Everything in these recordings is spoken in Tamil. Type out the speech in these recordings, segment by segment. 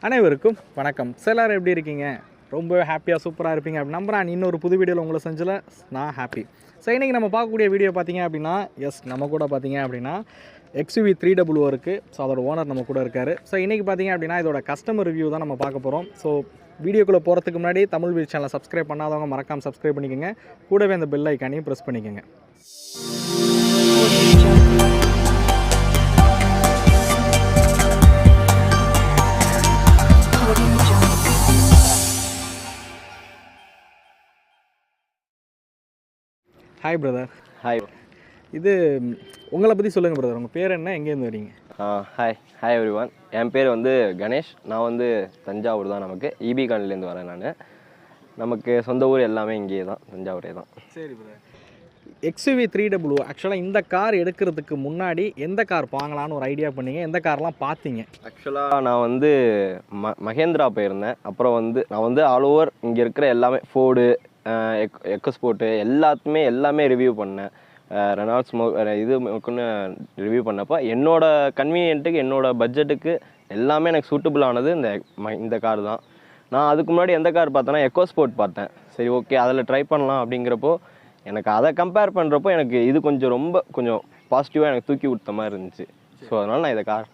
அனைவருக்கும் வணக்கம். எல்லாரும் எப்படி இருக்கீங்க? ரொம்ப ஹாப்பியாக சூப்பராக இருப்பீங்க அப்படி நம்புறேன். இன்னொரு புது வீடியோவில் உங்களை செஞ்சில் நான் ஹாப்பி. ஸோ இன்றைக்கி நம்ம பார்க்கக்கூடிய வீடியோ பார்த்தீங்க அப்படின்னா நம்ம கூட பார்த்தீங்க அப்படின்னா XUV 300 இருக்குது. ஸோ அதோட ஓனர் நம்ம கூட இருக்கார். ஸோ இன்றைக்கி பார்த்தீங்க அப்படின்னா இதோட கஸ்டமர் ரிவ்யூ தான் நம்ம பார்க்க போகிறோம். ஸோ வீடியோக்குள்ளே போகிறதுக்கு முன்னாடி தமிழ் வீடியோ சேனலை சப்ஸ்கிரைப் பண்ணாதவங்க மறக்காமல் சப்ஸ்கிரைப் பண்ணிக்கோங்க. கூடவே அந்த பெல் ஐக்கானையும் ப்ரெஸ் பண்ணிக்கோங்க. Hi brother. ஹாய். இது உங்களை பற்றி சொல்லுங்கள் பிரதர். உங்கள் பேர் என்ன, எங்கேருந்து வரீங்க? Hi every one. என் பேர் வந்து கணேஷ். நான் தஞ்சாவூர் தான். நமக்கு EB காலனிலேருந்து வரேன் நான். நமக்கு சொந்த ஊர் எல்லாமே இங்கேயே தான், தஞ்சாவூரே தான். சரி பிரதர். XUV 300 ஆக்சுவலாக இந்த கார் எடுக்கிறதுக்கு முன்னாடி எந்த கார் வாங்கலான்னு ஒரு ஐடியா பண்ணீங்க? எந்த கார்லாம் பார்த்தீங்க? ஆக்சுவலாக நான் மஹேந்திரா போயிருந்தேன். அப்புறம் நான் ஆல் ஓவர் இங்கே இருக்கிற எல்லாமே ஃபோர்டு, எக்கோஸ்போர்ட்டு எல்லாமே ரிவ்யூ பண்ணேன். ரெனால்ட்ஸ் இதுக்குன்னு ரிவ்யூ பண்ணப்போ என்னோடய கன்வீனியன்ட்டுக்கு என்னோடய பட்ஜெட்டுக்கு எல்லாமே எனக்கு சூட்டபிள் ஆனது இந்த கார் தான். நான் அதுக்கு முன்னாடி எந்த கார் பார்த்தேன்னா எக்கோஸ்போர்ட் பார்த்தேன். சரி ஓகே, அதில் ட்ரை பண்ணலாம் அப்படிங்கிறப்போ எனக்கு அதை கம்பேர் பண்ணுறப்போ எனக்கு இது கொஞ்சம் பாசிட்டிவாக எனக்கு தூக்கி விட்ட மாதிரி இருந்துச்சு. ஸோ அதனால் நான் இந்த கார்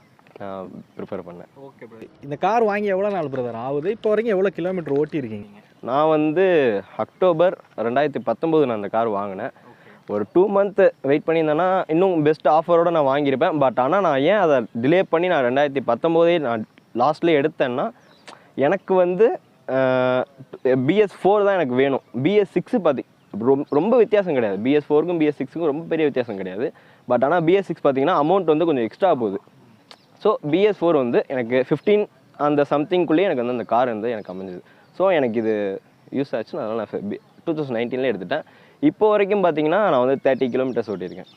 ப்ரிஃபர் பண்ணேன். Okay brother. இந்த கார் வாங்கி எவ்வளோ நாள் பிரதர் ஆகுது? இப்போ வரைக்கும் எவ்வளோ கிலோமீட்டர் ஓட்டியிருக்கீங்க? நான் அக்டோபர் 2019 நான் அந்த கார் வாங்கினேன். ஒரு 2 மந்த் வெயிட் பண்ணியிருந்தேன்னா இன்னும் பெஸ்ட் ஆஃபரோடு நான் வாங்கியிருப்பேன். பட் ஆனால் நான் ஏன் அதை டிலே பண்ணி நான் 2019 நான் லாஸ்ட்லேயே எடுத்தேன்னா எனக்கு BS4 தான் எனக்கு வேணும். BS6 ரொம்ப வித்தியாசம் கிடையாது. BS4க்கும் BS6க்கும் ரொம்ப பெரிய வித்தியாசம் கிடையாது. பட் ஆனால் BS6 பார்த்தீங்கன்னா அமௌண்ட் கொஞ்சம் எக்ஸ்ட்ரா போகுது. ஸோ BS4 எனக்கு 15 அந்த சம்திங்குள்ளேயே எனக்கு அந்த கார் எனக்கு அமைஞ்சுது. ஸோ எனக்கு இது யூஸ் ஆச்சுன்னு அதனால் நான் 2019 எடுத்துட்டேன். இப்போ வரைக்கும் பார்த்தீங்கன்னா நான் 30 கிலோமீட்டர்ஸ் ஓட்டியிருக்கேன்.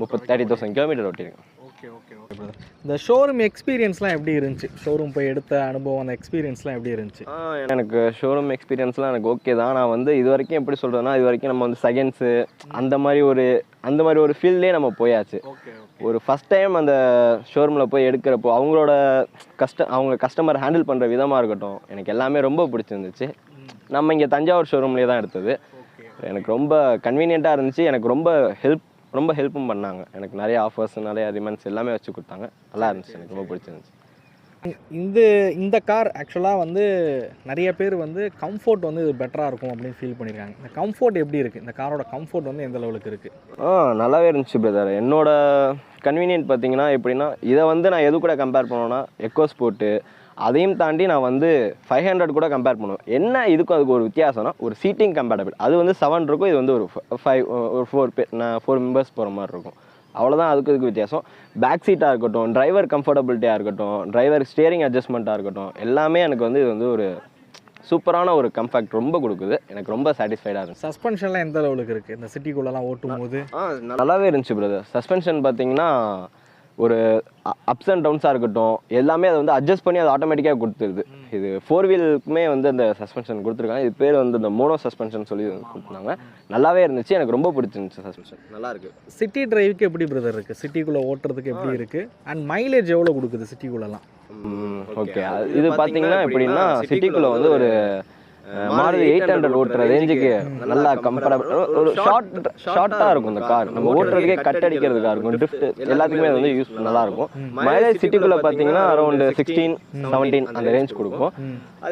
30,000 கிலோமீட்டர் ஓட்டியிருக்கேன். Okay okay okay brother. இந்த ஷோரூம் எக்ஸ்பீரியன்ஸ்லாம் எப்படி இருந்துச்சு? ஷோரூம் போய் எடுத்த அனுபவம், அந்த எக்ஸ்பீரியன்ஸ்லாம் எப்படி இருந்துச்சு? எனக்கு ஷோரூம் எக்ஸ்பீரியன்ஸ்லாம் எனக்கு ஓகே தான். நான் இது வரைக்கும் எப்படி சொல்கிறேன்னா, இது வரைக்கும் நம்ம செகண்ட்ஸு அந்த மாதிரி ஒரு ஃபீல்ட்லேயே நம்ம போயாச்சு. ஒரு ஃபஸ்ட் டைம் அந்த ஷோரூமில் போய் எடுக்கிறப்போ அவங்க கஸ்டமர் ஹேண்டில் பண்ணுற விதமாக இருக்கட்டும், எனக்கு எல்லாமே ரொம்ப பிடிச்சிருந்துச்சு. நம்ம இங்கே தஞ்சாவூர் ஷோரூம்லேயே தான் எடுத்தது. எனக்கு ரொம்ப கன்வீனியண்ட்டாக இருந்துச்சு. எனக்கு ரொம்ப ஹெல்ப்பும் பண்ணாங்க. எனக்கு நிறைய ஆஃபர்ஸ், நிறைய ரிமன்ஸ் எல்லாமே வச்சு கொடுத்தாங்க. நல்லா இருந்துச்சு, எனக்கு ரொம்ப பிடிச்சிருந்துச்சு. இந்த கார் ஆக்சுவலாக நிறைய பேர் கம்ஃபோர்ட் இது பெட்டராக இருக்கும் அப்படின்னு ஃபீல் பண்ணியிருக்காங்க. இந்த கம்ஃபோர்ட் எப்படி இருக்குது? இந்த காரோட கம்ஃபோர்ட் எந்த லெவலுக்கு இருக்குது? நல்லாவே இருந்துச்சு பிரதர். என்னோட கன்வீனியன்ட் பார்த்தீங்கன்னா எப்படின்னா, இதை நான் எது கூட கம்பேர் பண்ணோன்னா எக்கோஸ்போர்ட்டு, அதையும் தாண்டி நான் 500 கூட கம்பேர் பண்ணுவேன். என்ன இதுக்கும் அதுக்கு ஒரு வித்தியாசம்னா ஒரு சீட்டிங் கம்பேட்டபிள். அது 7 இருக்கும், இது ஒரு 4 மெம்பர்ஸ் போகிற மாதிரி இருக்கும். அவ்வளோதான் இதுக்கு வித்தியாசம். பேக் சீட்டாக இருக்கட்டும், டிரைவர் கம்ஃபர்டபிலிட்டியாக இருக்கட்டும், டிரைவர் ஸ்டியரிங் அட்ஜஸ்ட்மெண்ட்டாக இருக்கட்டும், எல்லாமே எனக்கு இது ஒரு சூப்பரான ஒரு கம்ஃபர்ட் ரொம்ப கொடுக்குது. எனக்கு ரொம்ப சாட்டிஸ்ஃபைடாக இருந்துச்சு. சஸ்பென்ஷன்லாம் எந்த லெவலுக்கு இருக்குது? இந்த சிட்டிக்குள்ளெல்லாம் ஓட்டும் போது நல்லாவே இருந்துச்சு பிரதர். சஸ்பென்ஷன் பார்த்தீங்கன்னா ஒரு அப்ஸ் அண்ட் டவுன்ஸாக இருக்கட்டும், எல்லாமே அதை அட்ஜஸ்ட் பண்ணி அது ஆட்டோமேட்டிக்காக கொடுத்துருது. இது 4 வீலுக்குமே அந்த சஸ்பென்ஷன் கொடுத்துருக்காங்க. இது பேர் இந்த மோனோ சஸ்பென்ஷன் சொல்லி கொடுத்துருந்தாங்க. நல்லாவே இருந்துச்சு, எனக்கு ரொம்ப பிடிச்சிருந்துச்சு. சஸ்பென்ஷன் நல்லா இருக்குது. சிட்டி டிரைவுக்கு எப்படி பிரதர் இருக்குது? சிட்டிக்குள்ளே ஓட்டுறதுக்கு எப்படி இருக்குது? அண்ட் மைலேஜ் எவ்வளோ கொடுக்குது சிட்டிக்குள்ளெல்லாம்? ஓகே, இது பார்த்தீங்கன்னா எப்படின்னா சிட்டிக்குள்ளே ஒரு மாருதி 800 ஓட்டுற ரேஞ்சுக்கு நல்லா கம்ஃபர்டபுள், ஒரு ஷார்ட்டாக இருக்கும் இந்த கார். நம்ம ஓட்டுறதுக்கே கட் அடிக்கிறதுக்காக இருக்கும், ட்ரிஃப்ட் எல்லாத்துக்குமே யூஸ் நல்லா இருக்கும். மைலேஜ் சிட்டிக்குள்ளே பார்த்தீங்கன்னா அரௌண்ட் 16-17 அந்த ரேஞ்ச் கொடுக்கும்.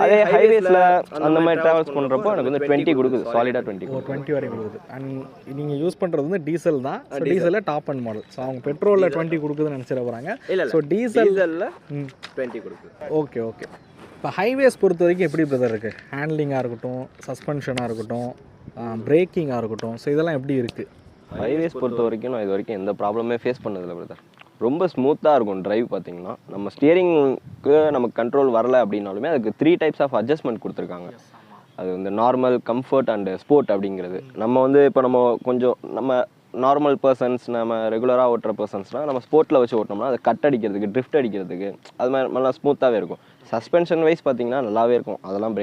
அதே ஹைவேஸில் அந்த மாதிரி ட்ராவல்ஸ் பண்ணுறப்போ எனக்கு 20 கொடுக்குது, சாலிடாக 20 வரைக்கும் கொடுக்குது. அண்ட் நீங்கள் யூஸ் பண்ணுறது டீசல் தான். டீசலில் டாப் அண்ட் மாடல். ஸோ அவங்க பெட்ரோலில் 20 கொடுக்குதுன்னு நினச்சிட போகிறாங்க. ஸோ டீசலில் 20 கொடுக்குது. Okay okay. இப்போ ஹைவேஸ் பொறுத்த வரைக்கும் எப்படி பிரதர் இருக்குது? ஹேண்ட்லிங்காக இருக்கட்டும், சஸ்பென்ஷனாக இருக்கட்டும், பிரேக்கிங்காக இருக்கட்டும், ஸோ இதெல்லாம் எப்படி இருக்குது? ஹைவேஸ் பொறுத்த வரைக்கும் நான் இது வரைக்கும் எந்த ப்ராப்ளமே ஃபேஸ் பண்ணதில்லை பிரதர். ரொம்ப ஸ்மூத்தாக இருக்கும் டிரைவ். பார்த்தீங்கன்னா நம்ம ஸ்டியரிங்க்கு நமக்கு கண்ட்ரோல் வரலை அப்படின்னாலுமே அதுக்கு 3 டைப்ஸ் ஆஃப் அட்ஜஸ்ட்மெண்ட் கொடுத்துருக்காங்க. அது நார்மல், கம்ஃபர்ட் அண்டு ஸ்போர்ட் அப்படிங்கிறது. நம்ம இப்போ நம்ம நார்மல் பர்சன்ஸ், நம்ம ரெகுலராக ஓட்டுற பர்சன்ஸ்னால் நம்ம ஸ்போர்ட்டில் வச்சு ஓட்டினோம்னா அதை கட் அடிக்கிறதுக்கு, ட்ரிஃப்ட் அடிக்கிறதுக்கு அது மாதிரி நல்லா ஸ்மூத்தாகவே இருக்கும். சஸ்பென்ஷன் வைஸ் பார்த்தீங்கன்னா நல்லாவே இருக்கும். அதெல்லாம்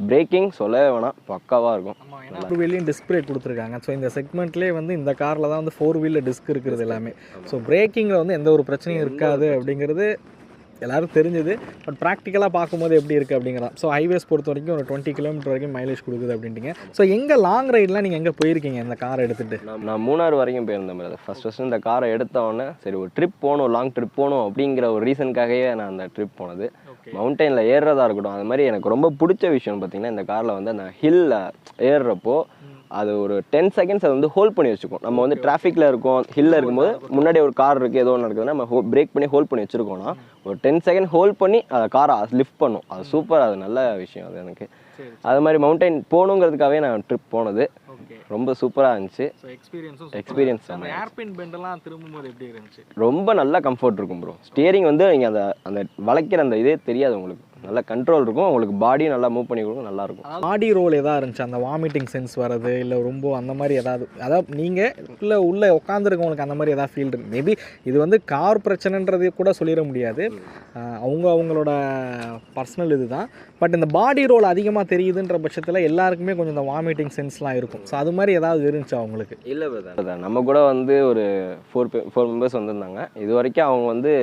பிரேக்கிங் சொல்லவே வேணாம், பக்காவாக இருக்கும். 4 வீலையும் டிஸ்க் பிரேக் கொடுத்துருக்காங்க. ஸோ இந்த செக்மெண்ட்லேயே இந்த காரில் தான் 4 வீலில் டிஸ்க் இருக்கிறது எல்லாமே. ஸோ பிரேக்கிங்கில் எந்த ஒரு பிரச்சனையும் இருக்காது அப்படிங்கிறது எல்லோரும் தெரிஞ்சது. பட் ப்ராக்டிக்கலாக பார்க்கும்போது எப்படி இருக்குது அப்படிங்கிறதான். ஸோ ஹைவேஸ் பொறுத்த வரைக்கும் ஒரு 20 கிலோமீட்டர் வரைக்கும் மைலேஜ் கொடுக்குது அப்படின்ட்டிங்க. ஸோ எங்கே லாங் ரைட்லாம் நீங்கள் எங்கே போயிருக்கீங்க இந்த காரை எடுத்துகிட்டு? நான் மூணாறு வரைக்கும் போயிருந்தேன் பிரதர். ஃபஸ்ட்டு இந்த காரை எடுத்தவொடனே சரி ஒரு ட்ரிப் போகணும், லாங் ட்ரிப் போகணும் அப்படிங்கிற ஒரு ரீசனுக்காகவே நான் அந்த ட்ரிப் போனது. மவுண்டெயினில் ஏறுறதா இருக்கட்டும், அது மாதிரி எனக்கு ரொம்ப பிடிச்ச விஷயம் பார்த்தீங்கன்னா இந்த காரில் வந்து அந்த ஹில்ல ஏறுறப்போ அது ஒரு 10 செகண்ட்ஸ் அது வந்து ஹோல்ட் பண்ணி வச்சுக்கும். நம்ம வந்து டிராஃபிக்கில் இருக்கோம், ஹில்ல இருக்கும்போது முன்னாடி ஒரு கார் இருக்குது, ஏதோ ஒன்று இருக்குதுன்னா நம்ம பிரேக் பண்ணி ஹோல்ட் பண்ணி வச்சுருக்கோம்னா ஒரு 10 செகண்ட் ஹோல்ட் பண்ணி அதை காரை லிஃப்ட் பண்ணும். அது சூப்பர், அது நல்ல விஷயம் அது எனக்கு. அது மாதிரி மவுண்டைன் போகணுங்கிறதுக்காகவே நான் ட்ரிப் போனது. ரொம்ப சூப்பராக இருந்துச்சு. எக்ஸ்பீரியன்ஸ் ரொம்ப நல்ல கம்ஃபர்ட் இருக்கும் ப்ரோ. ஸ்டியரிங் வந்து நீங்கள் அந்த வளைக்கிற அந்த இதே தெரியாது உங்களுக்கு. நல்ல கண்ட்ரோல் இருக்கும், உங்களுக்கு பாடியும் நல்லா மூவ் பண்ணி கொடுக்கும், நல்லாயிருக்கும். பாடி ரோல் எதாவது இருந்துச்சு, அந்த வாமிட்டிங் சென்ஸ் வர்றது இல்லை ரொம்ப அந்த மாதிரி அதாவது நீங்கள் உள்ளே உட்காந்துருக்கவங்களுக்கு அந்த மாதிரி எதாவது ஃபீல் இருக்குது. மேபி இது வந்து கார் பிரச்சனைன்றது கூட சொல்லிட முடியாது, அவங்களோட பர்சனல் இது தான். பட் இந்த பாடி ரோல் அதிகமாக தெரியுதுன்ற பட்சத்தில் எல்லாருக்குமே கொஞ்சம் இந்த வாமிட்டிங் சென்ஸ்லாம் இருக்கும். ஸோ அது மாதிரி ஏதாவது இருந்துச்சு அவங்களுக்கு? இல்லை பிரதர், நம்ம கூட வந்து ஒரு 4 மெம்பர்ஸ் வந்திருந்தாங்க. இது வரைக்கும் அவங்க வந்து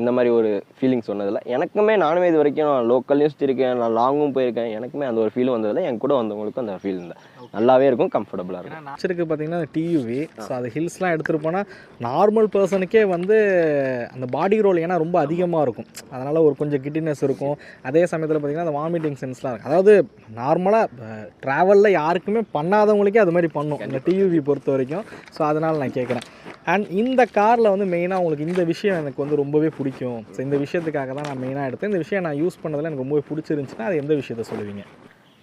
இந்த மாதிரி ஒரு ஃபீலிங் சொன்னதில்லை. எனக்குமே நானுமே இது வரைக்கும் லோக்கல்லையும் சுற்றிருக்கேன், நான் லாங்கும் போயிருக்கேன், எனக்குமே அந்த ஒரு ஃபீலும் வந்ததில்லை. என் கூட வந்தவங்களுக்கும் அந்த ஃபீல் இல்லை, நல்லாவே இருக்கும், கம்ஃபர்டபுளாக இருக்கும். நச்சருக்கு பார்த்தீங்கன்னா அந்த டியூவி, ஸோ அது ஹில்ஸ்லாம் எடுத்துகிட்டு போனால் நார்மல் பர்சனுக்கே வந்து அந்த பாடி ரோல் ஏன்னா ரொம்ப அதிகமாக இருக்கும், அதனால் ஒரு கொஞ்சம் கிட்டினஸ் இருக்கும். அதே சமயத்தில் பார்த்திங்கன்னா அந்த வாமிட்டிங் சென்ஸ்லாம் இருக்கும். அதாவது நார்மலாக ட்ராவலில் யாருக்குமே பண்ணாதவங்களுக்கே அது மாதிரி பண்ணும் இந்த டியூவி பொறுத்த வரைக்கும். ஸோ அதனால் நான் கேட்குறேன். அண்ட் இந்த காரில் வந்து மெயினாக உங்களுக்கு இந்த விஷயம் எனக்கு வந்து ரொம்பவே பிடிக்கும், ஸோ இந்த விஷயத்துக்காக தான் நான் மெயினாக எடுத்தேன், இந்த விஷயம் நான் யூஸ் பண்ணதில் எனக்கு ரொம்பவே பிடிச்சிருந்துச்சுன்னா அது எந்த விஷயத்த சொல்லுவீங்க?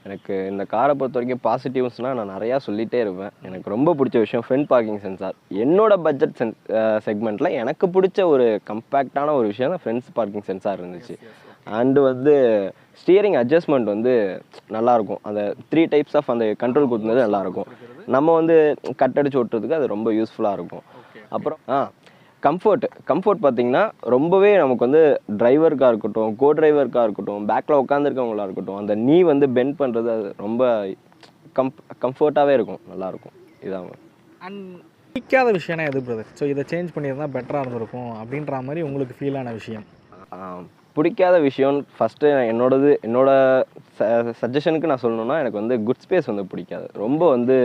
எனக்கு இந்த காரை பொறுத்த வரைக்கும் பாசிட்டிவ்ஸ்னால் நான் நிறையா சொல்லிகிட்டே இருப்பேன். எனக்கு ரொம்ப பிடிச்ச விஷயம் ஃப்ரண்ட் பார்க்கிங் சென்சார். என்னோடய பட்ஜெட் செக்மெண்ட்டில் எனக்கு பிடிச்ச ஒரு கம்பேக்டான ஒரு விஷயம் தான் ஃப்ரண்ட் பார்க்கிங் சென்சார் இருந்துச்சு. அண்டு வந்து ஸ்டியரிங் அட்ஜஸ்ட்மெண்ட் வந்து நல்லாயிருக்கும். அந்த 3 டைப்ஸ் ஆஃப் அந்த கண்ட்ரோல் கொடுத்தது நல்லாயிருக்கும். நம்ம வந்து கட் அடிச்சு ஓட்டுறதுக்கு அது ரொம்ப யூஸ்ஃபுல்லாக இருக்கும். அப்புறம் கம்ஃபர்ட் பார்த்திங்கன்னா ரொம்பவே நமக்கு வந்து டிரைவருக்காக இருக்கட்டும், கோ டிரைவருக்காக இருக்கட்டும், பேக்கில் உட்காந்துருக்கவங்களா இருக்கட்டும், அந்த நீ வந்து பெண்ட் பண்ணுறது அது ரொம்ப கம்ஃபர்ட்டாகவே இருக்கும், நல்லாயிருக்கும். இதாங்க. அண்ட் பிடிக்காத விஷயம்னா எது பிரதர்? ஸோ இதை சேஞ்ச் பண்ணியிருந்தால் பெட்டராக இருந்திருக்கும் அப்படின்ற மாதிரி உங்களுக்கு ஃபீலான விஷயம்? பிடிக்காத விஷயம் ஃபஸ்ட்டு என்னோட சஜஷனுக்கு நான் சொல்லணும்னா எனக்கு வந்து குட் ஸ்பேஸ் வந்து பிடிக்காது. ரொம்ப வந்து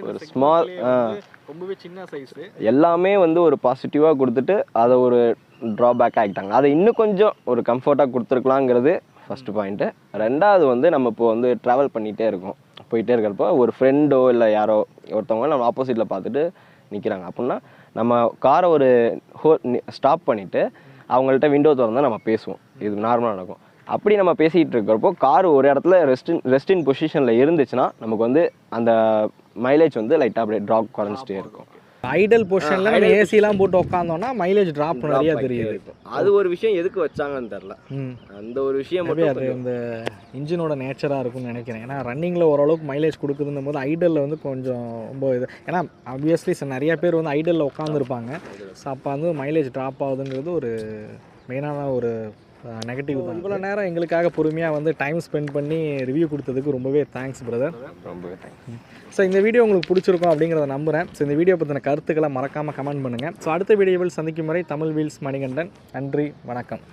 ஒரு ஸ்மால் ரொம்பவே சின்ன சைஸ் எல்லாமே வந்து ஒரு பாசிட்டிவாக கொடுத்துட்டு அதை ஒரு ட்ராபேக் ஆகிட்டாங்க. அதை இன்னும் கொஞ்சம் ஒரு கம்ஃபர்ட்டாக கொடுத்துருக்கலாங்கிறது ஃபஸ்ட்டு பாயிண்ட்டு. ரெண்டாவது வந்து நம்ம இப்போ வந்து ட்ராவல் போயிட்டே இருக்கிறப்போ ஒரு ஃப்ரெண்டோ இல்லை யாரோ ஒருத்தவங்க நம்ம ஆப்போசிட்டில் பார்த்துட்டு நிற்கிறாங்க அப்படின்னா நம்ம காரை ஒரு ஸ்டாப் பண்ணிவிட்டு அவங்கள்ட்ட விண்டோ திறந்தால் நம்ம பேசுவோம், இது நார்மலாக நடக்கும். அப்படி நம்ம பேசிகிட்டு இருக்கிறப்போ கார் ஒரு இடத்துல ரெஸ்டின் பொசிஷனில் இருந்துச்சுன்னா நமக்கு வந்து அந்த மைலேஜ் வந்து லைட்டாக அப்படியே ட்ராப் குறைஞ்சிட்டே இருக்கும். ஐடல் பொசிஷனில் நம்ம ஏசிலாம் போட்டு உட்காந்தோன்னா மைலேஜ் ட்ராப் நிறையா தெரியுது. அது ஒரு விஷயம் எதுக்கு வச்சாங்கன்னு தெரில, அந்த ஒரு விஷயம் அது இந்த இன்ஜினோட நேச்சராக இருக்கும்னு நினைக்கிறேன். ஏன்னா ரன்னிங்கில் ஓரளவுக்கு மைலேஜ் கொடுக்குதுன்னும் போது ஐடலில் வந்து கொஞ்சம் ரொம்ப இது, ஏன்னா ஆப்வியஸ்லி நிறைய பேர் வந்து ஐடலில் உட்காந்துருப்பாங்க. ஸோ அப்போ வந்து மைலேஜ் ட்ராப் ஆகுதுங்கிறது ஒரு மெயினான ஒரு நெகட்டிவ் தான். இவ்வளோ நேரம் எங்களுக்காக பொறுமையாக வந்து டைம் ஸ்பெண்ட் பண்ணி ரிவ்யூ கொடுத்ததுக்கு ரொம்பவே தேங்க்ஸ் பிரதர். ரொம்பவே தேங்க்ஸ். ஸோ இந்த வீடியோ உங்களுக்கு பிடிச்சிருக்கும் அப்படிங்கிறத நம்புகிறேன். ஸோ இந்த வீடியோ பற்றின கருத்துக்களை மறக்காமல் கமெண்ட் பண்ணுங்கள். ஸோ அடுத்த வீடியோவில் சந்திக்கும் வரை தமிழ் வீல்ஸ் மணிகண்டன். நன்றி, வணக்கம்.